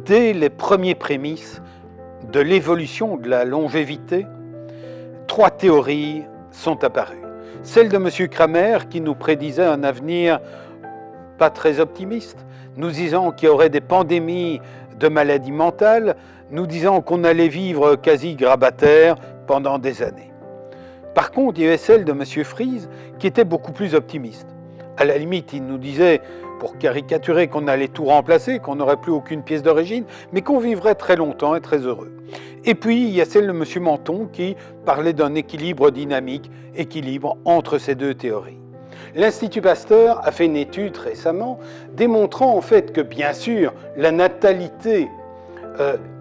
dès les premiers prémices de l'évolution de la longévité, trois théories sont apparues. Celle de M. Kramer qui nous prédisait un avenir pas très optimiste, nous disant qu'il y aurait des pandémies de maladies mentales, nous disant qu'on allait vivre quasi grabataire pendant des années. Par contre, il y avait celle de M. Fries qui était beaucoup plus optimiste. À la limite, il nous disait, pour caricaturer, qu'on allait tout remplacer, qu'on n'aurait plus aucune pièce d'origine, mais qu'on vivrait très longtemps et très heureux. Et puis, il y a celle de M. Menton qui parlait d'un équilibre dynamique, équilibre entre ces deux théories. L'Institut Pasteur a fait une étude récemment démontrant en fait que bien sûr la natalité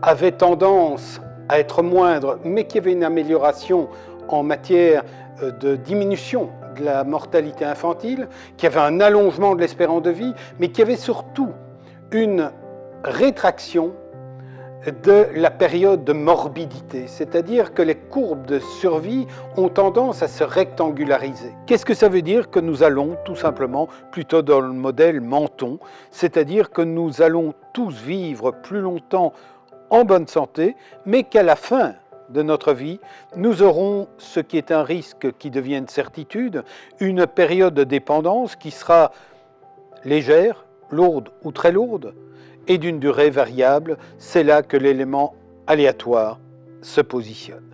avait tendance à être moindre, mais qu'il y avait une amélioration en matière de diminution de la mortalité infantile, qu'il y avait un allongement de l'espérance de vie, mais qu'il y avait surtout une rétraction de la période de morbidité, c'est-à-dire que les courbes de survie ont tendance à se rectangulariser. Qu'est-ce que ça veut dire? Que nous allons tout simplement plutôt dans le modèle Menton, c'est-à-dire que nous allons tous vivre plus longtemps en bonne santé, mais qu'à la fin de notre vie, nous aurons ce qui est un risque qui devient une certitude, une période de dépendance qui sera légère, lourde ou très lourde, et d'une durée variable. C'est là que l'élément aléatoire se positionne.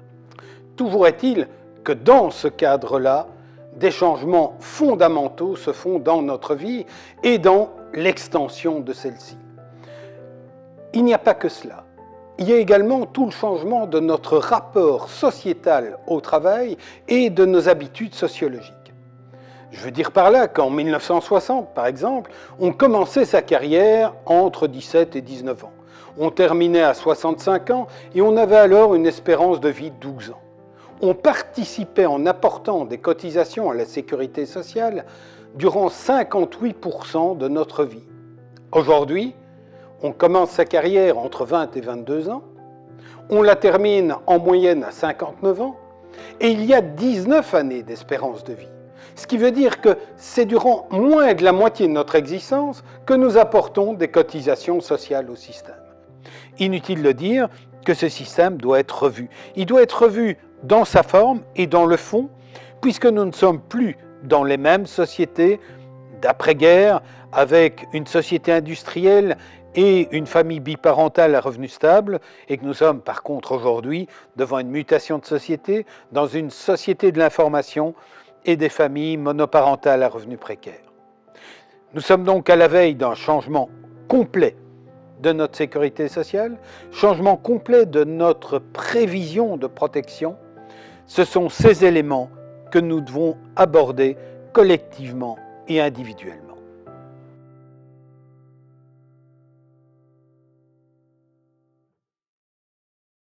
Toujours est-il que dans ce cadre-là, des changements fondamentaux se font dans notre vie et dans l'extension de celle-ci. Il n'y a pas que cela. Il y a également tout le changement de notre rapport sociétal au travail et de nos habitudes sociologiques. Je veux dire par là qu'en 1960, par exemple, on commençait sa carrière entre 17 et 19 ans. On terminait à 65 ans et on avait alors une espérance de vie de 12 ans. On participait en apportant des cotisations à la sécurité sociale durant 58% de notre vie. Aujourd'hui, on commence sa carrière entre 20 et 22 ans, on la termine en moyenne à 59 ans et il y a 19 années d'espérance de vie. Ce qui veut dire que c'est durant moins de la moitié de notre existence que nous apportons des cotisations sociales au système. Inutile de dire que ce système doit être revu. Il doit être revu dans sa forme et dans le fond, puisque nous ne sommes plus dans les mêmes sociétés d'après-guerre, avec une société industrielle et une famille biparentale à revenus stables, et que nous sommes par contre aujourd'hui devant une mutation de société, dans une société de l'information et des familles monoparentales à revenus précaires. Nous sommes donc à la veille d'un changement complet de notre sécurité sociale, changement complet de notre prévision de protection. Ce sont ces éléments que nous devons aborder collectivement et individuellement.